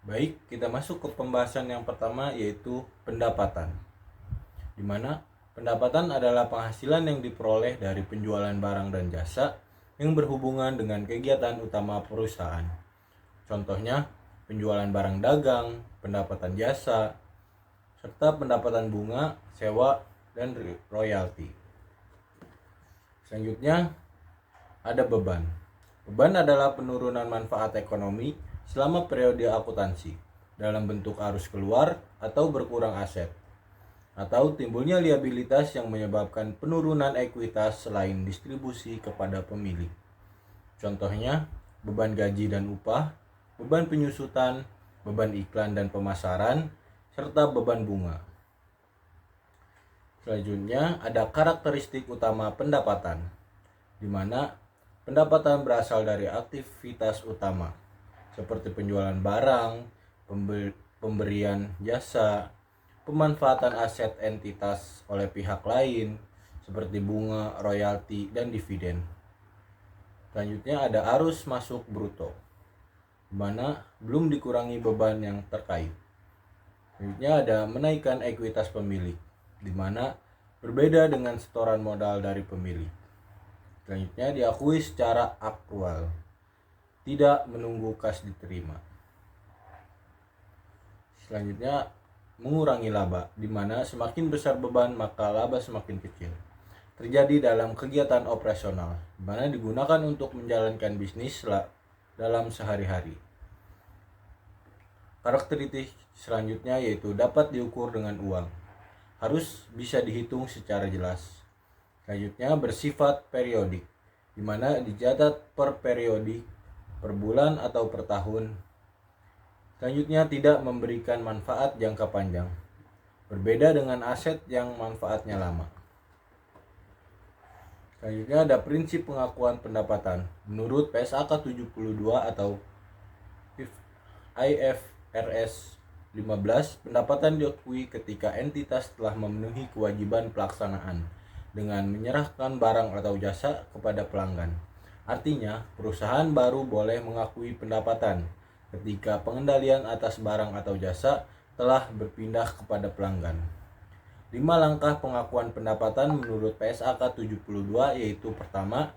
Baik, kita masuk ke pembahasan yang pertama yaitu pendapatan. Di mana pendapatan adalah penghasilan yang diperoleh dari penjualan barang dan jasa yang berhubungan dengan kegiatan utama perusahaan. Contohnya, penjualan barang dagang, pendapatan jasa, serta pendapatan bunga, sewa, dan royalti. Selanjutnya, ada beban. Beban adalah penurunan manfaat ekonomi selama periode akuntansi dalam bentuk arus keluar atau berkurang aset, atau timbulnya liabilitas yang menyebabkan penurunan ekuitas selain distribusi kepada pemilik. Contohnya, beban gaji dan upah, beban penyusutan, beban iklan dan pemasaran, serta beban bunga. Selanjutnya, ada karakteristik utama pendapatan, di mana pendapatan berasal dari aktivitas utama, seperti penjualan barang, pemberian jasa, pemanfaatan aset entitas oleh pihak lain, seperti bunga, royalti, dan dividen. Selanjutnya ada arus masuk bruto, di mana belum dikurangi beban yang terkait. Selanjutnya ada menaikkan ekuitas pemilik, di mana berbeda dengan setoran modal dari pemilik. Selanjutnya diakui secara aktual, tidak menunggu kas diterima. Selanjutnya mengurangi laba, di mana semakin besar beban maka laba semakin kecil. Terjadi dalam kegiatan operasional, di mana digunakan untuk menjalankan bisnis dalam sehari-hari. Karakteristik selanjutnya yaitu dapat diukur dengan uang, harus bisa dihitung secara jelas. Selanjutnya bersifat periodik, di mana dicatat per periodik, per bulan atau per tahun. Selanjutnya tidak memberikan manfaat jangka panjang, berbeda dengan aset yang manfaatnya lama. Selanjutnya ada prinsip pengakuan pendapatan. Menurut PSAK 72 atau IFRS 15, pendapatan diakui ketika entitas telah memenuhi kewajiban pelaksanaan dengan menyerahkan barang atau jasa kepada pelanggan. Artinya, perusahaan baru boleh mengakui pendapatan ketika pengendalian atas barang atau jasa telah berpindah kepada pelanggan. 5 langkah pengakuan pendapatan menurut PSAK 72 yaitu pertama,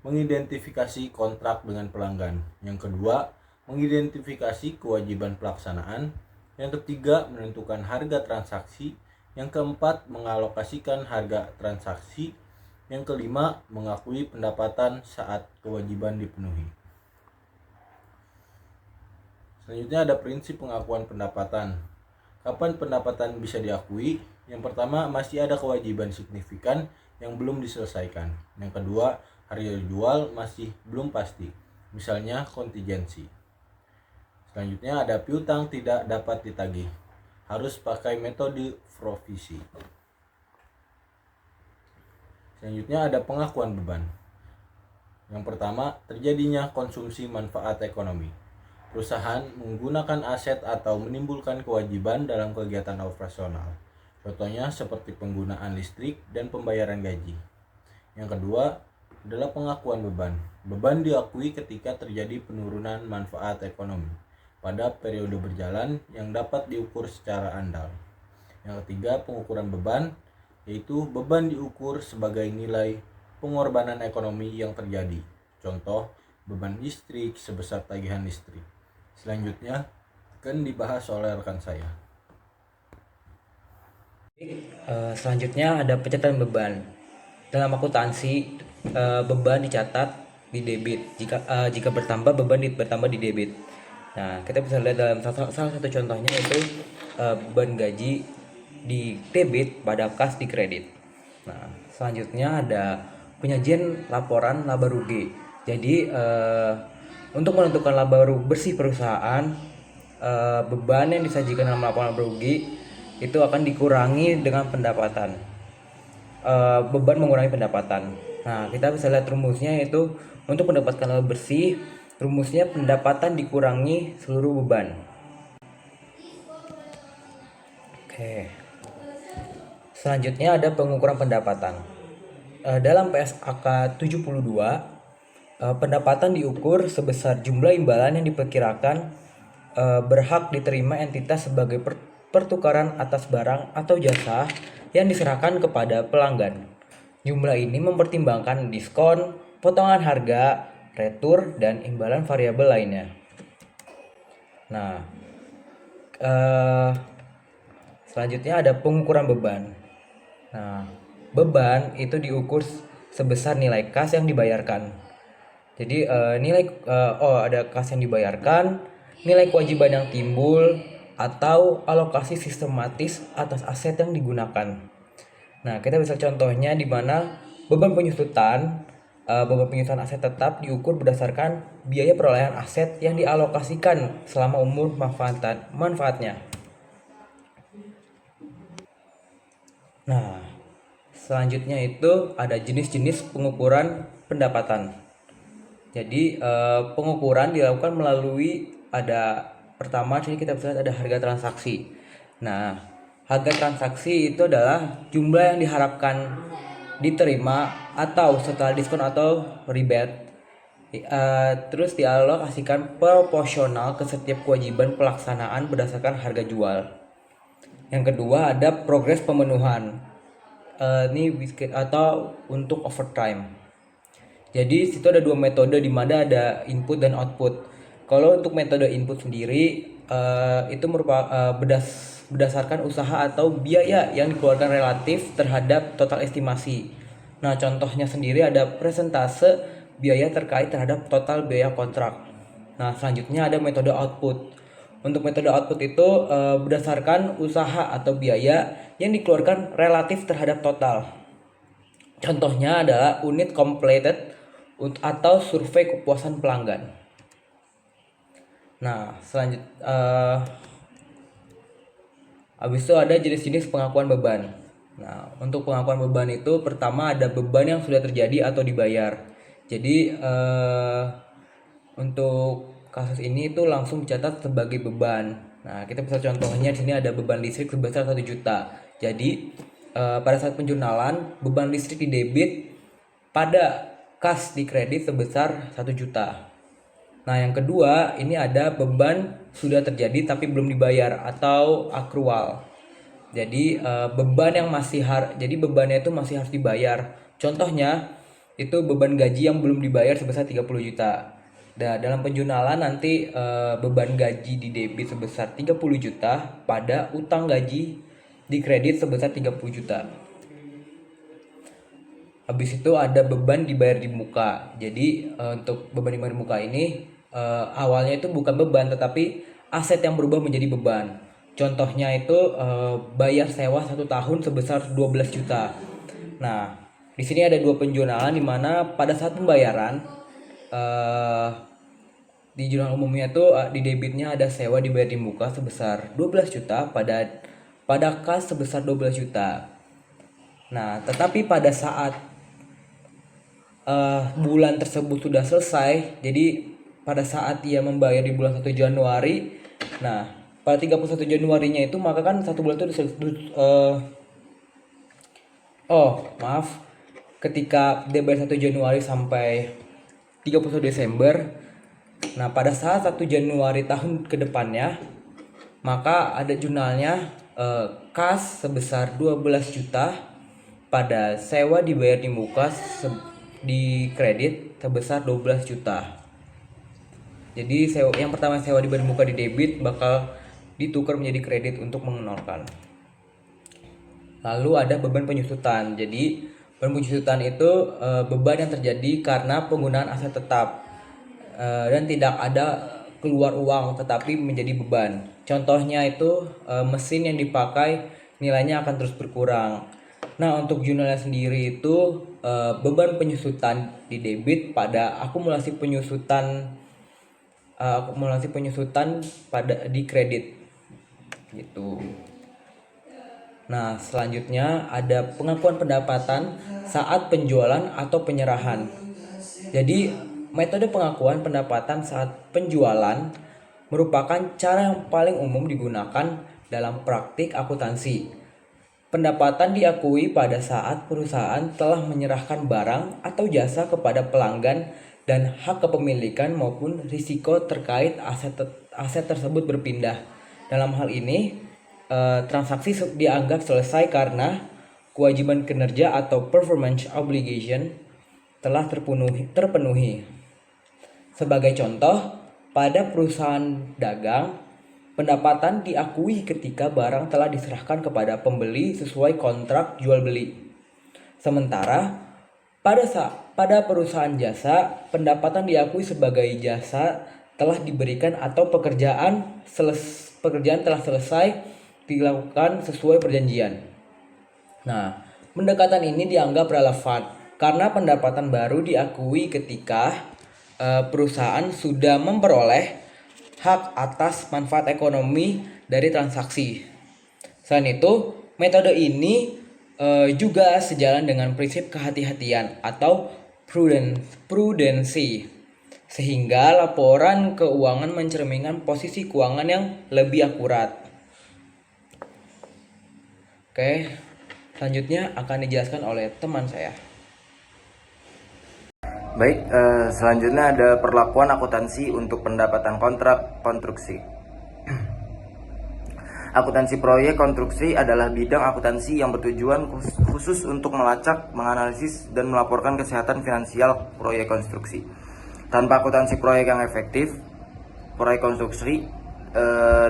mengidentifikasi kontrak dengan pelanggan. Yang kedua, mengidentifikasi kewajiban pelaksanaan. Yang ketiga, menentukan harga transaksi. Yang keempat, mengalokasikan harga transaksi. Yang kelima, mengakui pendapatan saat kewajiban dipenuhi. Selanjutnya ada prinsip pengakuan pendapatan. Kapan pendapatan bisa diakui? Yang pertama, masih ada kewajiban signifikan yang belum diselesaikan. Yang kedua, harga jual masih belum pasti, misalnya kontingensi. Selanjutnya ada piutang tidak dapat ditagih, harus pakai metode provisi. Selanjutnya ada pengakuan beban. Yang pertama, terjadinya konsumsi manfaat ekonomi. Perusahaan menggunakan aset atau menimbulkan kewajiban dalam kegiatan operasional. Contohnya seperti penggunaan listrik dan pembayaran gaji. Yang kedua adalah pengakuan beban. Beban diakui ketika terjadi penurunan manfaat ekonomi pada periode berjalan yang dapat diukur secara andal. Yang ketiga, pengukuran beban, yaitu beban diukur sebagai nilai pengorbanan ekonomi yang terjadi. Contoh, beban listrik sebesar tagihan listrik. Selanjutnya akan dibahas oleh rekan saya. Selanjutnya ada pencatatan beban. Dalam akuntansi, beban dicatat di debit. Jika bertambah, beban bertambah di debit. Nah, kita bisa lihat dalam salah satu contohnya itu beban gaji di debit pada kas di kredit. Nah, selanjutnya ada penyajian laporan laba rugi. Jadi untuk menentukan laba bersih perusahaan, beban yang disajikan dalam laporan laba rugi itu akan dikurangi dengan pendapatan. Beban mengurangi pendapatan. Nah, kita bisa lihat rumusnya yaitu untuk mendapatkan laba bersih, rumusnya pendapatan dikurangi seluruh beban. Oke. Selanjutnya ada pengukuran pendapatan. Dalam PSAK 72, pendapatan diukur sebesar jumlah imbalan yang diperkirakan berhak diterima entitas sebagai pertukaran atas barang atau jasa yang diserahkan kepada pelanggan. Jumlah ini mempertimbangkan diskon, potongan harga, retur, dan imbalan variabel lainnya. Nah, eh, selanjutnya ada pengukuran beban. Nah, beban itu diukur sebesar nilai kas yang dibayarkan. Jadi ada kas yang dibayarkan, nilai kewajiban yang timbul, atau alokasi sistematis atas aset yang digunakan. Nah, kita bisa contohnya di mana beban penyusutan aset tetap diukur berdasarkan biaya perolehan aset yang dialokasikan selama umur manfaatnya. Nah, selanjutnya itu ada jenis-jenis pengukuran pendapatan. Jadi pengukuran dilakukan melalui pertama sini kita bisa lihat ada harga transaksi. Nah, harga transaksi itu adalah jumlah yang diharapkan diterima atau setelah diskon atau rebate, terus dialokasikan proporsional ke setiap kewajiban pelaksanaan berdasarkan harga jual. Yang kedua ada progres pemenuhan. Ini atau untuk overtime. Jadi situ ada dua metode di mana ada input dan output. Kalau untuk metode input sendiri itu merupakan berdasarkan usaha atau biaya yang dikeluarkan relatif terhadap total estimasi. Nah, contohnya sendiri ada persentase biaya terkait terhadap total biaya kontrak. Nah, selanjutnya ada metode output. Untuk metode output itu berdasarkan usaha atau biaya yang dikeluarkan relatif terhadap total. Contohnya adalah unit completed atau survei kepuasan pelanggan. Nah, habis itu ada jenis-jenis pengakuan beban. Nah, untuk pengakuan beban itu pertama ada beban yang sudah terjadi atau dibayar. Jadi untuk kasus ini itu langsung dicatat sebagai beban. Nah, kita bisa contohnya di sini ada beban listrik sebesar 1 juta. Jadi pada saat penjurnalan beban listrik didebit pada kas di kredit sebesar 1 juta. Nah, yang kedua ini ada beban sudah terjadi tapi belum dibayar atau akrual. Jadi bebannya itu masih harus dibayar. Contohnya itu beban gaji yang belum dibayar sebesar 30 juta. Nah, dalam penjurnalan nanti beban gaji didebit sebesar 30 juta pada utang gaji di kredit sebesar 30 juta. Habis itu ada beban dibayar di muka. Jadi untuk beban dibayar di muka ini awalnya itu bukan beban tetapi aset yang berubah menjadi beban. Contohnya itu bayar sewa 1 tahun sebesar 12 juta. Nah, di sini ada dua penjurnalan di mana pada saat pembayaran di jurnal umumnya tuh di debitnya ada sewa dibayar di muka sebesar 12 juta pada kas sebesar 12 juta. Nah, tetapi pada saat bulan tersebut sudah selesai, jadi pada saat ia membayar di bulan 1 Januari, nah pada 31 Januarinya itu maka kan satu bulan itu ketika dia bayar 1 Januari sampai 31 Desember. Nah, pada saat 1 Januari tahun kedepannya maka ada jurnalnya kas sebesar 12 juta pada sewa dibayar di muka di kredit sebesar 12 juta. Jadi yang pertama sewa dibayar di muka di debit bakal ditukar menjadi kredit untuk mengenolkan. Lalu ada beban penyusutan. Jadi beban penyusutan itu beban yang terjadi karena penggunaan aset tetap dan tidak ada keluar uang tetapi menjadi beban. Contohnya itu mesin yang dipakai nilainya akan terus berkurang. Nah, untuk jurnalnya sendiri itu beban penyusutan di debit pada akumulasi penyusutan pada di kredit gitu. Nah, selanjutnya ada pengakuan pendapatan saat penjualan atau penyerahan. Jadi metode pengakuan pendapatan saat penjualan merupakan cara yang paling umum digunakan dalam praktik akuntansi. Pendapatan diakui pada saat perusahaan telah menyerahkan barang atau jasa kepada pelanggan dan hak kepemilikan maupun risiko terkait aset tersebut berpindah. Dalam hal ini, transaksi dianggap selesai karena kewajiban kinerja atau performance obligation telah terpenuhi. Sebagai contoh, pada perusahaan dagang, pendapatan diakui ketika barang telah diserahkan kepada pembeli sesuai kontrak jual beli. Sementara pada perusahaan jasa, pendapatan diakui sebagai jasa telah diberikan atau pekerjaan telah selesai dilakukan sesuai perjanjian. Nah, pendekatan ini dianggap relevan karena pendapatan baru diakui ketika perusahaan sudah memperoleh hak atas manfaat ekonomi dari transaksi. Selain itu, metode ini juga sejalan dengan prinsip kehati-hatian atau prudensi, sehingga laporan keuangan mencerminkan posisi keuangan yang lebih akurat. Oke, selanjutnya akan dijelaskan oleh teman saya. Baik, selanjutnya ada perlakuan akuntansi untuk pendapatan kontrak konstruksi. Akuntansi proyek konstruksi adalah bidang akuntansi yang bertujuan khusus untuk melacak, menganalisis, dan melaporkan kesehatan finansial proyek konstruksi. Tanpa akuntansi proyek yang efektif, proyek konstruksi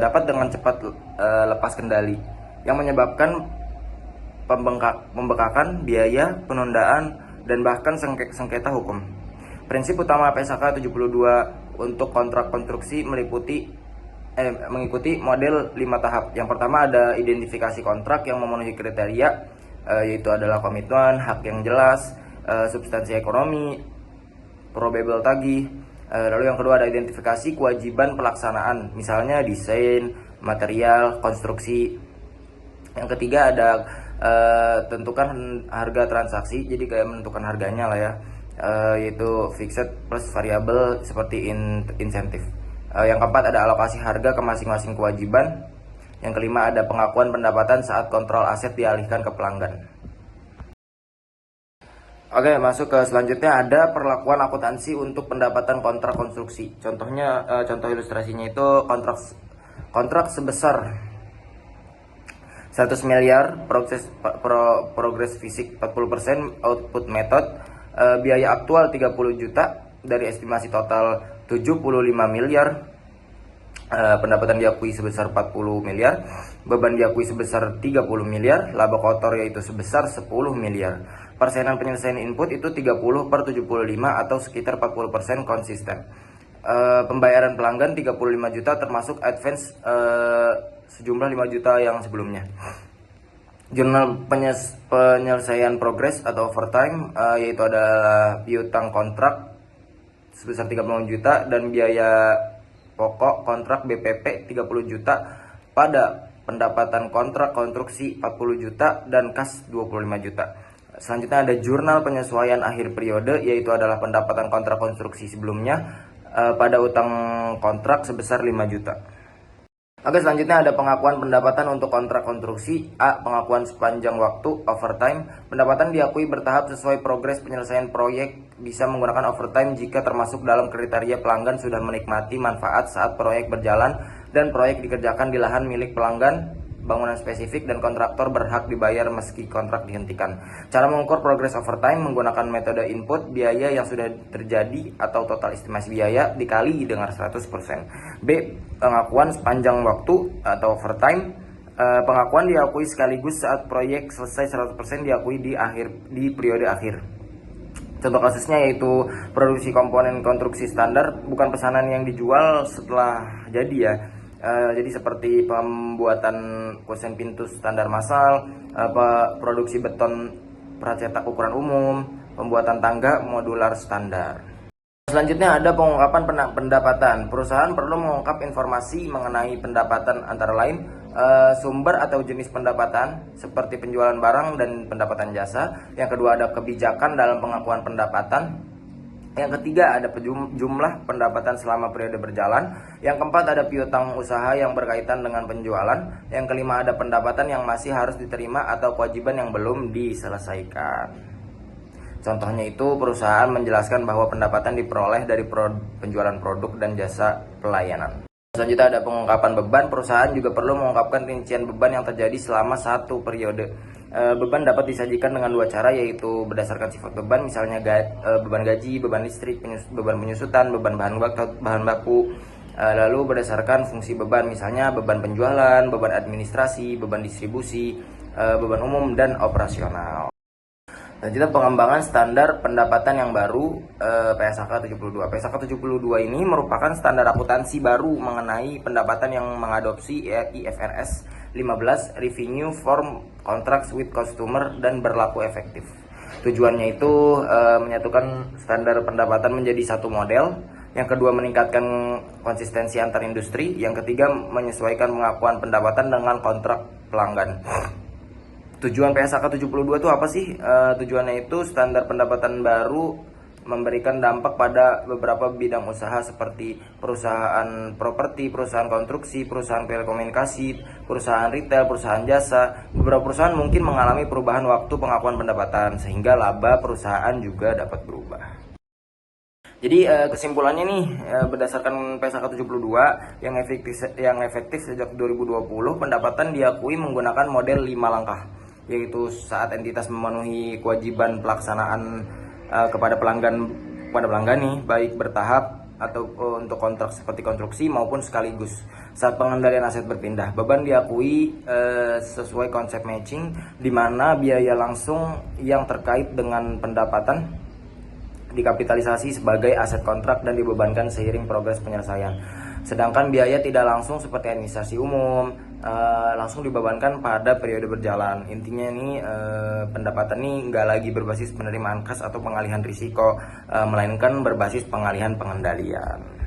dapat dengan cepat lepas kendali, yang menyebabkan pembengkakan biaya, penundaan, dan bahkan sengketa hukum. Prinsip utama PSAK 72 untuk kontrak konstruksi mengikuti model 5 tahap. Yang pertama ada identifikasi kontrak yang memenuhi kriteria, yaitu adalah komitmen, hak yang jelas, substansi ekonomi, probable tagih. Lalu yang kedua ada identifikasi kewajiban pelaksanaan, misalnya desain, material, konstruksi. Yang ketiga ada tentukan harga transaksi, jadi kayak menentukan harganya lah ya, yaitu fixed plus variabel seperti insentif. Yang keempat ada alokasi harga ke masing-masing kewajiban. Yang kelima ada pengakuan pendapatan saat kontrol aset dialihkan ke pelanggan. Oke, masuk ke selanjutnya ada perlakuan akuntansi untuk pendapatan kontrak konstruksi. Contohnya, contoh ilustrasinya itu kontrak sebesar 100 miliar, progres fisik 40%, output method, biaya aktual 30 juta, dari estimasi total 75 miliar, pendapatan diakui sebesar 40 miliar, beban diakui sebesar 30 miliar, laba kotor yaitu sebesar 10 miliar. Persenan penyelesaian input itu 30/75 atau sekitar 40% konsisten. Pembayaran pelanggan 35 juta termasuk advance sejumlah 5 juta yang sebelumnya. Jurnal penyelesaian progres atau overtime, yaitu adalah piutang kontrak sebesar 30 juta dan biaya pokok kontrak BPP 30 juta pada pendapatan kontrak konstruksi 40 juta dan kas 25 juta. Selanjutnya ada jurnal penyesuaian akhir periode, yaitu adalah pendapatan kontrak konstruksi sebelumnya pada utang kontrak sebesar 5 juta. Oke, selanjutnya ada pengakuan pendapatan untuk kontrak konstruksi. A. Pengakuan sepanjang waktu overtime. Pendapatan diakui bertahap sesuai progres penyelesaian proyek. Bisa menggunakan overtime jika termasuk dalam kriteria pelanggan sudah menikmati manfaat saat proyek berjalan dan proyek dikerjakan di lahan milik pelanggan, bangunan spesifik, dan kontraktor berhak dibayar meski kontrak dihentikan. Cara mengukur progres overtime menggunakan metode input biaya yang sudah terjadi atau total estimasi biaya dikali dengan 100%. B. Pengakuan sepanjang waktu atau overtime. Pengakuan diakui sekaligus saat proyek selesai 100% diakui di periode akhir. Contoh kasusnya yaitu produksi komponen konstruksi standar, bukan pesanan yang dijual setelah jadi ya. Jadi seperti pembuatan kusen pintu standar massal, produksi beton pracetak ukuran umum, pembuatan tangga modular standar. Selanjutnya ada pengungkapan pendapatan. Perusahaan perlu mengungkap informasi mengenai pendapatan, antara lain sumber atau jenis pendapatan seperti penjualan barang dan pendapatan jasa. Yang kedua ada kebijakan dalam pengakuan pendapatan. Yang ketiga ada jumlah pendapatan selama periode berjalan. Yang keempat ada piutang usaha yang berkaitan dengan penjualan. Yang kelima ada pendapatan yang masih harus diterima atau kewajiban yang belum diselesaikan. Contohnya itu perusahaan menjelaskan bahwa pendapatan diperoleh dari penjualan produk dan jasa pelayanan. Selanjutnya ada pengungkapan beban. Perusahaan juga perlu mengungkapkan rincian beban yang terjadi selama satu periode. Beban dapat disajikan dengan dua cara, yaitu berdasarkan sifat beban, misalnya beban gaji, beban listrik, beban penyusutan, beban bahan baku. Lalu berdasarkan fungsi beban, misalnya beban penjualan, beban administrasi, beban distribusi, beban umum, dan operasional. Selanjutnya pengembangan standar pendapatan yang baru, PSAK 72. PSAK 72 ini merupakan standar akuntansi baru mengenai pendapatan yang mengadopsi IFRS 15 Revenue Form Contracts with Customer dan berlaku efektif. Tujuannya itu menyatukan standar pendapatan menjadi satu model. Yang kedua, meningkatkan konsistensi antar industri. Yang ketiga, menyesuaikan pengakuan pendapatan dengan kontrak pelanggan. Tujuan PSAK 72 itu apa sih? Tujuannya itu standar pendapatan baru memberikan dampak pada beberapa bidang usaha seperti perusahaan properti, perusahaan konstruksi, perusahaan telekomunikasi, perusahaan retail, perusahaan jasa. Beberapa perusahaan mungkin mengalami perubahan waktu pengakuan pendapatan sehingga laba perusahaan juga dapat berubah. Jadi kesimpulannya nih, berdasarkan PSAK 72 yang efektif sejak 2020, pendapatan diakui menggunakan model 5 langkah, yaitu saat entitas memenuhi kewajiban pelaksanaan kepada pelanggan nih, baik bertahap atau untuk kontrak seperti konstruksi maupun sekaligus. Saat pengendalian aset berpindah, beban diakui sesuai konsep matching, di mana biaya langsung yang terkait dengan pendapatan dikapitalisasi sebagai aset kontrak dan dibebankan seiring progres penyelesaian. Sedangkan biaya tidak langsung seperti administrasi umum langsung dibebankan pada periode berjalan. Intinya ini pendapatan ini nggak lagi berbasis penerimaan kas atau pengalihan risiko, melainkan berbasis pengalihan pengendalian.